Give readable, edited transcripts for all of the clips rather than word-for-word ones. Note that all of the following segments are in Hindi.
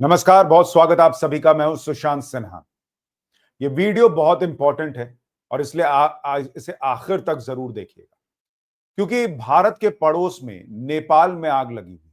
नमस्कार, बहुत स्वागत आप सभी का। मैं हूं सुशांत सिन्हा। ये वीडियो बहुत इंपॉर्टेंट है और इसलिए इसे आखिर तक जरूर देखिएगा, क्योंकि भारत के पड़ोस में नेपाल में आग लगी हुई।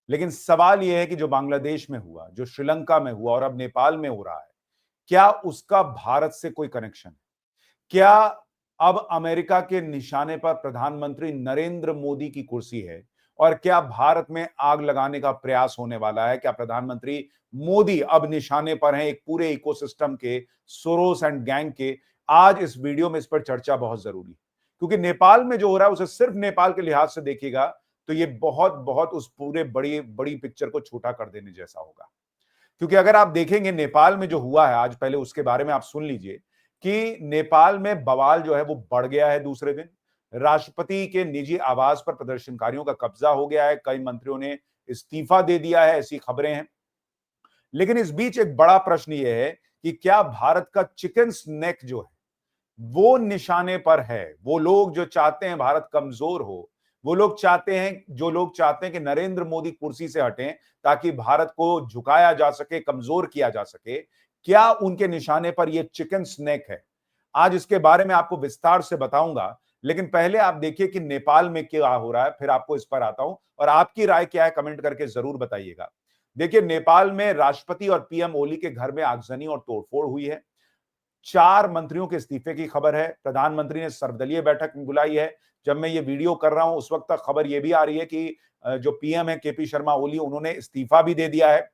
लेकिन सवाल यह है कि जो बांग्लादेश में हुआ, जो श्रीलंका में हुआ और अब नेपाल में हो रहा है, क्या उसका भारत से कोई कनेक्शन है? क्या अब अमेरिका के निशाने पर प्रधानमंत्री नरेंद्र मोदी की कुर्सी है? और क्या भारत में आग लगाने का प्रयास होने वाला है? क्या प्रधानमंत्री मोदी अब निशाने पर हैं एक पूरे इकोसिस्टम के, सोरोस एंड गैंग के? आज इस वीडियो में इस पर चर्चा बहुत जरूरी है, क्योंकि नेपाल में जो हो रहा है उसे सिर्फ नेपाल के लिहाज से देखिएगा तो ये बहुत बहुत उस पूरे बड़ी बड़ी पिक्चर को छोटा कर देने जैसा होगा। क्योंकि अगर आप देखेंगे नेपाल में जो हुआ है आज, पहले उसके बारे में आप सुन लीजिए कि नेपाल में बवाल जो है वो बढ़ गया है। दूसरे दिन राष्ट्रपति के निजी आवास पर प्रदर्शनकारियों का कब्जा हो गया है, कई मंत्रियों ने इस्तीफा दे दिया है, ऐसी खबरें हैं। लेकिन इस बीच एक बड़ा प्रश्न यह है कि क्या भारत का चिकन स्नेक जो है वो निशाने पर है? वो लोग जो चाहते हैं भारत कमजोर हो, वो लोग चाहते हैं, जो लोग चाहते हैं कि नरेंद्र मोदी कुर्सी से हटें ताकि भारत को झुकाया जा सके, कमजोर किया जा सके, क्या उनके निशाने पर ये चिकन स्नेक है? आज इसके बारे में आपको विस्तार से बताऊंगा। लेकिन पहले आप देखिए कि नेपाल में क्या हो रहा है, फिर आपको इस पर आता हूं और आपकी राय क्या है कमेंट करके जरूर बताइएगा। देखिए, नेपाल में राष्ट्रपति और पीएम ओली के घर में आगजनी और तोड़फोड़ हुई है। 4 मंत्रियों के इस्तीफे की खबर है। प्रधानमंत्री ने सर्वदलीय बैठक बुलाई है। जब मैं ये वीडियो कर रहा हूं उस वक्त तक खबर ये भी आ रही है कि जो पीएम है केपी शर्मा ओली, उन्होंने इस्तीफा भी दे दिया है।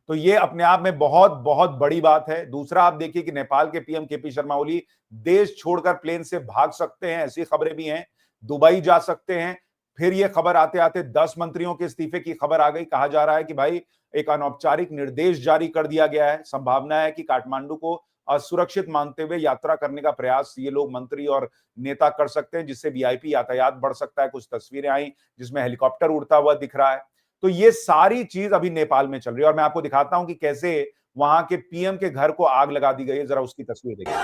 तो ये अपने आप में बहुत बहुत बड़ी बात है। दूसरा, आप देखिए कि नेपाल के पीएम केपी शर्मा ओली देश छोड़कर प्लेन से भाग सकते हैं, ऐसी खबरें भी हैं। दुबई जा सकते हैं। फिर ये खबर आते आते 10 मंत्रियों के इस्तीफे की खबर आ गई। कहा जा रहा है कि भाई एक अनौपचारिक निर्देश जारी कर दिया गया है। संभावना है कि काठमांडू को असुरक्षित मानते हुए यात्रा करने का प्रयास ये लोग मंत्री और नेता कर सकते हैं, जिससे वीआईपी यातायात बढ़ सकता है। कुछ तस्वीरें आई जिसमें हेलीकॉप्टर उड़ता हुआ दिख रहा है। तो ये सारी चीज अभी नेपाल में चल रही है और मैं आपको दिखाता हूं कि कैसे वहां के पीएम के घर को आग लगा दी गई है। जरा उसकी तस्वीर देखिए।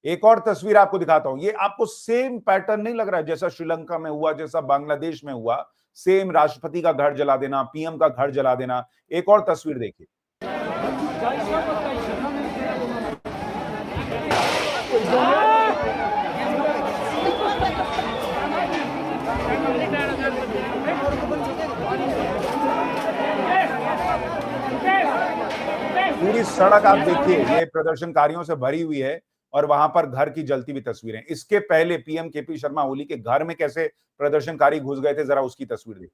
एक और तस्वीर आपको दिखाता हूं। ये आपको सेम पैटर्न नहीं लग रहा है जैसा श्रीलंका में हुआ, जैसा बांग्लादेश में हुआ? सेम राष्ट्रपति का घर जला देना, पीएम का घर जला देना। एक और तस्वीर देखिए। पूरी सड़क आप देखिए, ये प्रदर्शनकारियों से भरी हुई है और वहां पर घर की जलती हुई तस्वीरें। इसके पहले पीएम केपी शर्मा ओली के घर में कैसे प्रदर्शनकारी घुस गए थे, जरा उसकी तस्वीर देखिए।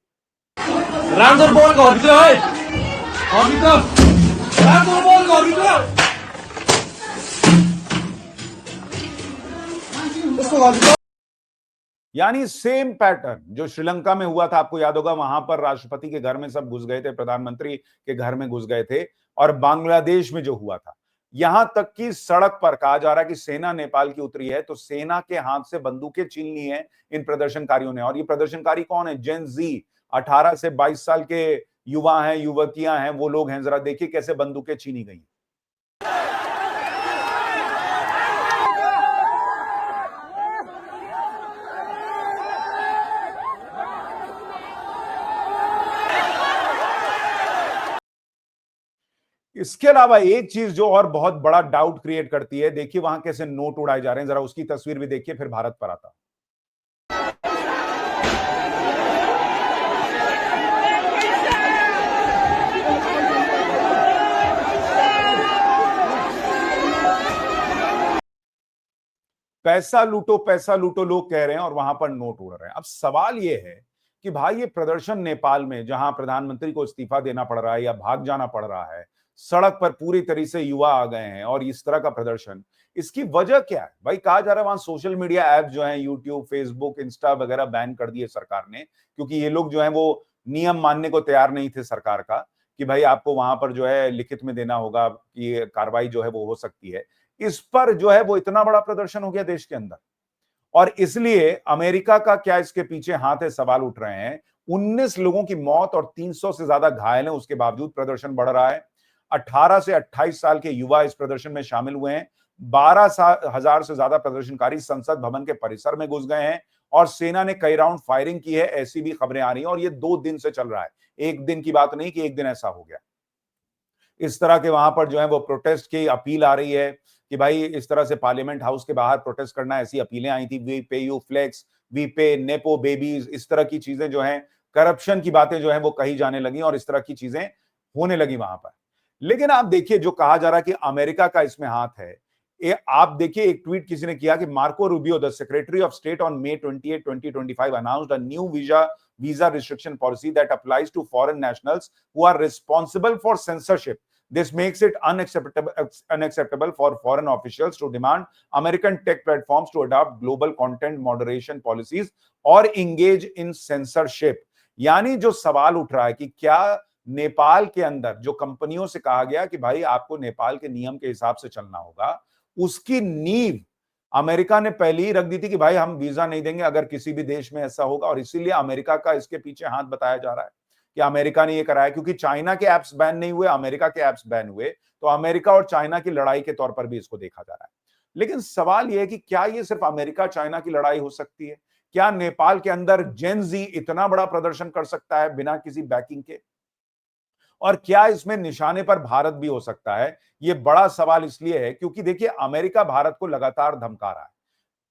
यानी सेम पैटर्न जो श्रीलंका में हुआ था, आपको याद होगा, वहां पर राष्ट्रपति के घर में सब घुस गए थे, प्रधानमंत्री के घर में घुस गए थे। और बांग्लादेश में जो हुआ था, यहां तक कि सड़क पर कहा जा रहा है कि सेना नेपाल की उतरी है, तो सेना के हाथ से बंदूकें छीन ली हैं इन प्रदर्शनकारियों ने। और ये प्रदर्शनकारी कौन है? जेन जी, 18 से 22 साल के युवा हैं, युवतियां हैं, वो लोग हैं। जरा देखिए कैसे बंदूकें छीनी गई। इसके अलावा एक चीज जो और बहुत बड़ा डाउट क्रिएट करती है, देखिए वहां कैसे नोट उड़ाए जा रहे हैं। जरा उसकी तस्वीर भी देखिए, फिर भारत पर आता। पैसा लूटो लोग कह रहे हैं और वहां पर नोट उड़ रहे हैं। अब सवाल यह है कि भाई ये प्रदर्शन नेपाल में, जहां प्रधानमंत्री को इस्तीफा देना पड़ रहा है या भाग जाना पड़ रहा है, सड़क पर पूरी तरह से युवा आ गए हैं और इस तरह का प्रदर्शन, इसकी वजह क्या है? भाई कहा जा रहा है वहां सोशल मीडिया ऐप जो है, यूट्यूब, फेसबुक, इंस्टा वगैरह बैन कर दिए सरकार ने, क्योंकि ये लोग जो है वो नियम मानने को तैयार नहीं थे सरकार का, कि भाई आपको वहां पर जो है लिखित में देना होगा कि कार्रवाई जो है वो हो सकती है। इस पर जो है वो इतना बड़ा प्रदर्शन हो गया देश के अंदर। और इसलिए अमेरिका का क्या इसके पीछे हाथ है, सवाल उठ रहे हैं। 19 लोगों की मौत और 300 से ज्यादा घायल हैं, उसके बावजूद प्रदर्शन बढ़ रहा है। 18 से 28 साल के युवा इस प्रदर्शन में शामिल हुए हैं। 12,000 से ज्यादा प्रदर्शनकारी संसद भवन के परिसर में घुस गए हैं और सेना ने कई राउंड फायरिंग की है, ऐसी भी खबरें आ रही हैं और ये 2 दिन से चल रहा है। एक दिन की बात नहीं कि एक दिन ऐसा हो गया। इस तरह के वहां पर जो है वो प्रोटेस्ट की अपील आ रही है कि भाई इस तरह से पार्लियामेंट हाउस के बाहर प्रोटेस्ट करना, ऐसी अपीलें आई थी। वी पे यू फ्लेक्स, वी पे नेपो बेबीज, इस तरह की चीजें जो हैं, करप्शन की बातें जो है वो कही जाने लगी और इस तरह की चीजें होने लगी वहां पर। लेकिन आप देखिए जो कहा जा रहा है कि अमेरिका का इसमें हाथ है, ये आप देखिए एक ट्वीट किसी ने किया कि Marco Rubio the secretary of state on May 28, 2025 announced a new visa restriction policy that applies to foreign nationals who are responsible for censorship. This makes it unacceptable for foreign officials to demand American tech platforms to adopt global content moderation policies or engage in censorship. यानी जो सवाल उठ रहा है कि क्या नेपाल के अंदर जो कंपनियों से कहा गया कि भाई आपको नेपाल के नियम के हिसाब से चलना होगा, उसकी नींव अमेरिका ने पहले ही रख दी थी कि भाई हम वीजा नहीं देंगे अगर किसी भी देश में ऐसा होगा। और इसीलिए अमेरिका का इसके पीछे हाथ बताया जा रहा है कि अमेरिका ने ये कराया, क्योंकि चाइना के ऐप्स बैन नहीं हुए, अमेरिका के ऐप्स बैन हुए, तो अमेरिका और चाइना की लड़ाई के तौर पर भी इसको देखा जा रहा है। लेकिन सवाल यह है कि क्या ये सिर्फ अमेरिका चाइना की लड़ाई हो सकती है? क्या नेपाल के अंदर जेन जी इतना बड़ा प्रदर्शन कर सकता है बिना किसी बैकिंग के? और क्या इसमें निशाने पर भारत भी हो सकता है? ये बड़ा सवाल इसलिए है क्योंकि देखिए अमेरिका भारत को लगातार धमका रहा है।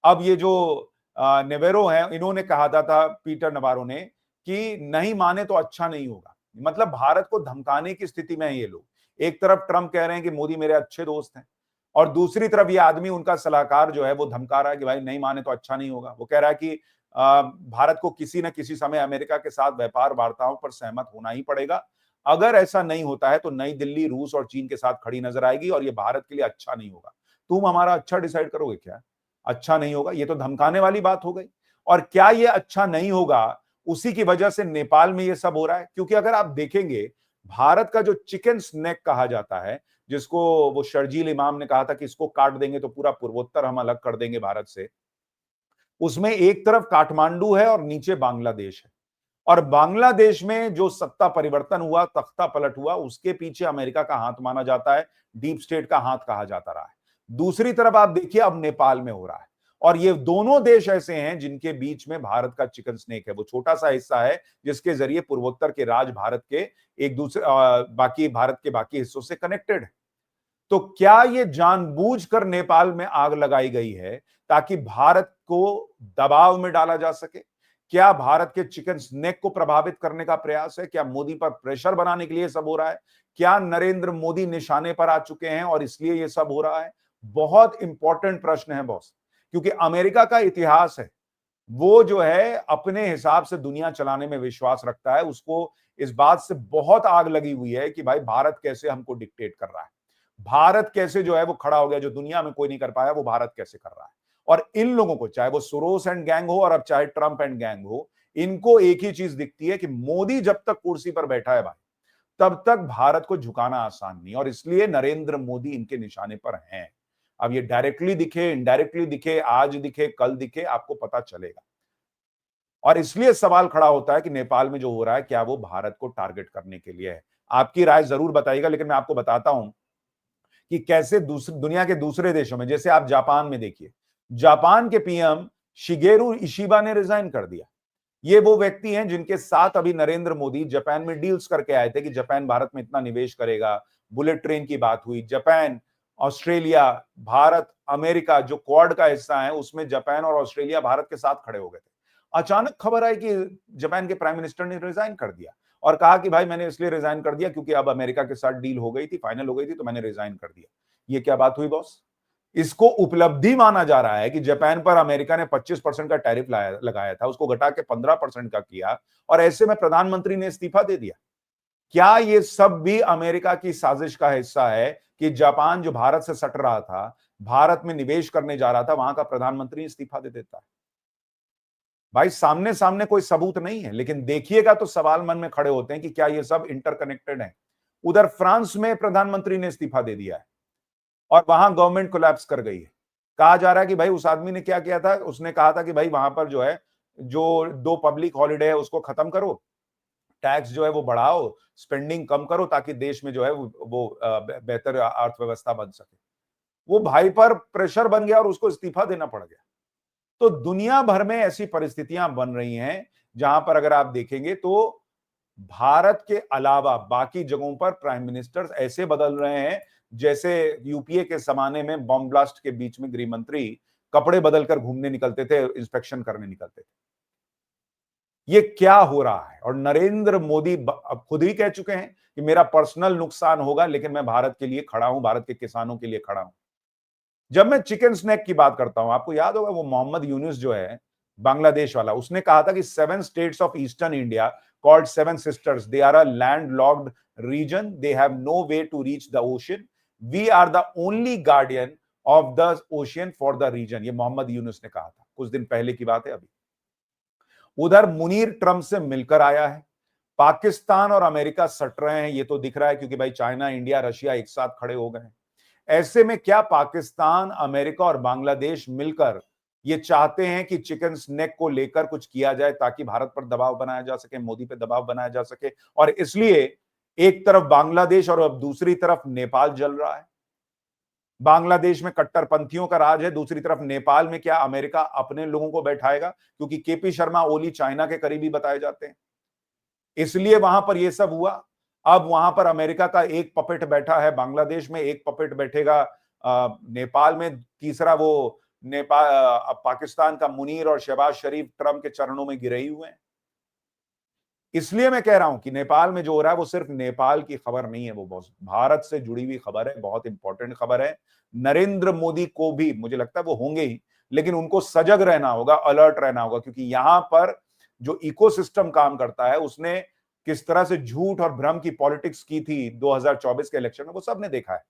अब ये जो नेवेरो हैं, इन्होंने कहा था पीटर नवारो ने कि नहीं माने तो अच्छा नहीं होगा। मतलब भारत को धमकाने की स्थिति में है ये लोग। एक तरफ ट्रंप कह रहे हैं कि मोदी मेरे अच्छे दोस्त हैं और दूसरी तरफ ये आदमी उनका सलाहकार जो है वो धमका रहा है कि भाई नहीं माने तो अच्छा नहीं होगा। वो कह रहा है कि भारत को किसी न किसी समय अमेरिका के साथ व्यापार वार्ताओं पर सहमत होना ही पड़ेगा। अगर ऐसा नहीं होता है तो नई दिल्ली रूस और चीन के साथ खड़ी नजर आएगी और ये भारत के लिए अच्छा नहीं होगा। तुम हमारा अच्छा डिसाइड करोगे क्या? अच्छा नहीं होगा, ये तो धमकाने वाली बात हो गई। और क्या ये अच्छा नहीं होगा, उसी की वजह से नेपाल में ये सब हो रहा है। क्योंकि अगर आप देखेंगे भारत का जो चिकन स्नेक कहा जाता है, जिसको वो शर्जील इमाम ने कहा था कि इसको काट देंगे तो पूरा पूर्वोत्तर हम अलग कर देंगे भारत से, उसमें एक तरफ काठमांडू है और नीचे बांग्लादेश है। और बांग्लादेश में जो सत्ता परिवर्तन हुआ, तख्ता पलट हुआ, उसके पीछे अमेरिका का हाथ माना जाता है, डीप स्टेट का हाथ कहा जाता रहा है। दूसरी तरफ आप देखिए अब नेपाल में हो रहा है और ये दोनों देश ऐसे हैं जिनके बीच में भारत का चिकन स्नेक है। वो छोटा सा हिस्सा है जिसके जरिए पूर्वोत्तर के राज भारत के एक दूसरे बाकी भारत के बाकी हिस्सों से कनेक्टेड है। तो क्या ये जानबूझकर नेपाल में आग लगाई गई है ताकि भारत को दबाव में डाला जा सके? क्या भारत के चिकन स्नेक को प्रभावित करने का प्रयास है? क्या मोदी पर प्रेशर बनाने के लिए सब हो रहा है? क्या नरेंद्र मोदी निशाने पर आ चुके हैं और इसलिए ये सब हो रहा है? बहुत इंपॉर्टेंट प्रश्न है बॉस, क्योंकि अमेरिका का इतिहास है, वो जो है अपने हिसाब से दुनिया चलाने में विश्वास रखता है। उसको इस बात से बहुत आग लगी हुई है कि भाई भारत कैसे हमको डिक्टेट कर रहा है, भारत कैसे जो है वो खड़ा हो गया, जो दुनिया में कोई नहीं कर पाया वो भारत कैसे कर रहा है। और इन लोगों को, चाहे वो सोरोस एंड गैंग हो और अब चाहे ट्रंप एंड गैंग हो, इनको एक ही चीज दिखती है कि मोदी जब तक कुर्सी पर बैठा है भाई, तब तक भारत को झुकाना आसान नहीं, और इसलिए नरेंद्र मोदी इनके निशाने पर हैं। अब ये डायरेक्टली दिखे, इनडायरेक्टली दिखे, आज दिखे, कल दिखे, आपको पता चलेगा। और इसलिए सवाल खड़ा होता है कि नेपाल में जो हो रहा है क्या वो भारत को टारगेट करने के लिए है? आपकी राय जरूर बताइएगा। लेकिन मैं आपको बताता हूं कि कैसे दुनिया के दूसरे देशों में, जैसे आप जापान में देखिए, जापान के पीएम शिगेरू इशिबा ने रिजाइन कर दिया। ये वो व्यक्ति हैं जिनके साथ अभी नरेंद्र मोदी जापान में डील्स करके आए थे कि जापान भारत में इतना निवेश करेगा, बुलेट ट्रेन की बात हुई। जापान, ऑस्ट्रेलिया, भारत, अमेरिका जो क्वाड का हिस्सा है, उसमें जापान और ऑस्ट्रेलिया भारत के साथ खड़े हो गए थे। अचानक खबर आई कि जापान के प्राइम मिनिस्टर ने रिजाइन कर दिया और कहा कि भाई मैंने इसलिए रिजाइन कर दिया क्योंकि अब अमेरिका के साथ डील हो गई थी, फाइनल हो गई थी, तो मैंने रिजाइन कर दिया। ये क्या बात हुई बॉस? इसको उपलब्धि माना जा रहा है कि जापान पर अमेरिका ने 25% का टैरिफ लगाया था, उसको घटा के 15% का किया और ऐसे में प्रधानमंत्री ने इस्तीफा दे दिया। क्या ये सब भी अमेरिका की साजिश का हिस्सा है कि जापान जो भारत से सट रहा था, भारत में निवेश करने जा रहा था, वहां का प्रधानमंत्री इस्तीफा दे देता है? भाई सामने सामने कोई सबूत नहीं है, लेकिन देखिएगा तो सवाल मन में खड़े होते हैं कि क्या ये सब इंटरकनेक्टेड है। उधर फ्रांस में प्रधानमंत्री ने इस्तीफा दे दिया है और वहां गवर्नमेंट कोलैप्स कर गई है। कहा जा रहा है कि भाई उस आदमी ने क्या किया था, उसने कहा था कि भाई वहां पर जो है, जो 2 पब्लिक हॉलिडे है उसको खत्म करो, टैक्स जो है वो बढ़ाओ, स्पेंडिंग कम करो ताकि देश में जो है वो बेहतर अर्थव्यवस्था बन सके। वो भाई पर प्रेशर बन गया और उसको इस्तीफा देना पड़ गया। तो दुनिया भर में ऐसी परिस्थितियां बन रही हैं जहां पर अगर आप देखेंगे तो भारत के अलावा बाकी जगहों पर प्राइम मिनिस्टर्स ऐसे बदल रहे हैं जैसे यूपीए के जमाने में बम ब्लास्ट के बीच में गृह मंत्री कपड़े बदलकर घूमने निकलते थे, इंस्पेक्शन करने निकलते थे। ये क्या हो रहा है? और नरेंद्र मोदी अब खुद ही कह चुके हैं कि मेरा पर्सनल नुकसान होगा लेकिन मैं भारत के लिए खड़ा हूं, भारत के किसानों के लिए खड़ा हूं। जब मैं चिकन स्नैक की बात करता हूं, आपको याद होगा वो मोहम्मद यूनुस जो है बांग्लादेश वाला, उसने कहा था कि 7 states of eastern India called 7 sisters, they are a land locked region, they have no way to reach the ocean, we are the only guardian of the ocean for the region. ये मोहम्मद यूनुस ने कहा था, कुछ दिन पहले की बात है अभी। उधर मुनीर ट्रंप से मिलकर आया है। पाकिस्तान और अमेरिका सट रहे हैं, ये तो दिख रहा है क्योंकि भाई चाइना, इंडिया, रशिया एक साथ खड़े हो गए हैं। ऐसे में क्या पाकिस्तान, अमेरिका और बांग्लादेश मिलकर ये चाहते हैं कि चिकन स्नैक को लेकर कुछ किया जाए ताकि भारत पर दबाव बनाया जा सके, मोदी पे दबाव बनाया जा सके, और इसलिए एक तरफ बांग्लादेश और अब दूसरी तरफ नेपाल जल रहा है। बांग्लादेश में कट्टरपंथियों का राज है, दूसरी तरफ नेपाल में क्या अमेरिका अपने लोगों को बैठाएगा, क्योंकि केपी शर्मा ओली चाइना के करीबी बताए जाते हैं, इसलिए वहां पर यह सब हुआ। अब वहां पर अमेरिका का एक पपेट बैठा है बांग्लादेश में, एक पपेट बैठेगा नेपाल में, तीसरा वो नेपाल पाकिस्तान का मुनीर और शहबाज शरीफ ट्रंप के चरणों में गिरे ही हुए हैं। इसलिए मैं कह रहा हूं कि नेपाल में जो हो रहा है वो सिर्फ नेपाल की खबर नहीं है, वो बहुत भारत से जुड़ी हुई खबर है, बहुत इंपॉर्टेंट खबर है। नरेंद्र मोदी को भी मुझे लगता है वो होंगे ही, लेकिन उनको सजग रहना होगा, अलर्ट रहना होगा, क्योंकि यहां पर जो इकोसिस्टम काम करता है उसने किस तरह से झूठ और भ्रम की पॉलिटिक्स की थी 2024 के इलेक्शन में, वो सबने देखा है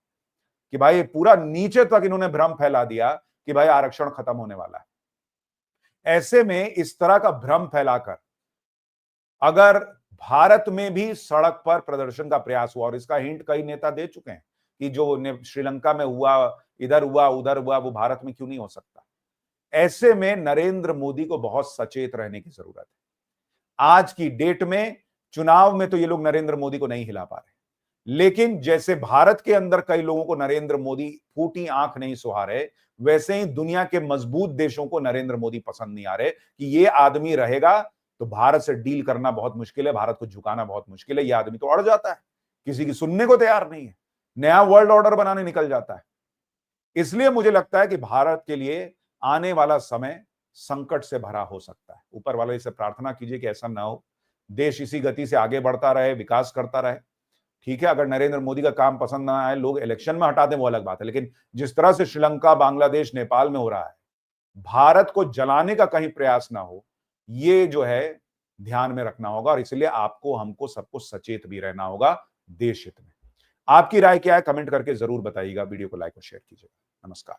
कि भाई पूरा नीचे तक इन्होंने भ्रम फैला दिया कि भाई आरक्षण खत्म होने वाला है। ऐसे में इस तरह का भ्रम फैलाकर अगर भारत में भी सड़क पर प्रदर्शन का प्रयास हुआ, और इसका हिंट कई नेता दे चुके हैं कि जो श्रीलंका में हुआ, इधर हुआ, उधर हुआ, वो भारत में क्यों नहीं हो सकता। ऐसे में नरेंद्र मोदी को बहुत सचेत रहने की जरूरत है। आज की डेट में चुनाव में तो ये लोग नरेंद्र मोदी को नहीं हिला पा रहे, लेकिन जैसे भारत के अंदर कई लोगों को नरेंद्र मोदी फूटी आंख नहीं सुहा रहे, वैसे ही दुनिया के मजबूत देशों को नरेंद्र मोदी पसंद नहीं आ रहे कि ये आदमी रहेगा तो भारत से डील करना बहुत मुश्किल है, भारत को झुकाना बहुत मुश्किल है। ये आदमी तो अड़ जाता है, किसी की सुनने को तैयार नहीं है, नया वर्ल्ड ऑर्डर बनाने निकल जाता है। इसलिए मुझे लगता है कि भारत के लिए आने वाला समय संकट से भरा हो सकता है। ऊपर वाले से प्रार्थना कीजिए कि ऐसा ना हो, देश इसी गति से आगे बढ़ता रहे, विकास करता रहे। ठीक है, अगर नरेंद्र मोदी का काम पसंद ना आए, लोग इलेक्शन में हटा दें, वो अलग बात है, लेकिन जिस तरह से श्रीलंका, बांग्लादेश, नेपाल में हो रहा है, भारत को जलाने का कहीं प्रयास ना हो, ये जो है ध्यान में रखना होगा, और इसलिए आपको, हमको, सबको सचेत भी रहना होगा देश हित में। आपकी राय क्या है, कमेंट करके जरूर बताइएगा। वीडियो को लाइक और शेयर कीजिएगा। नमस्कार।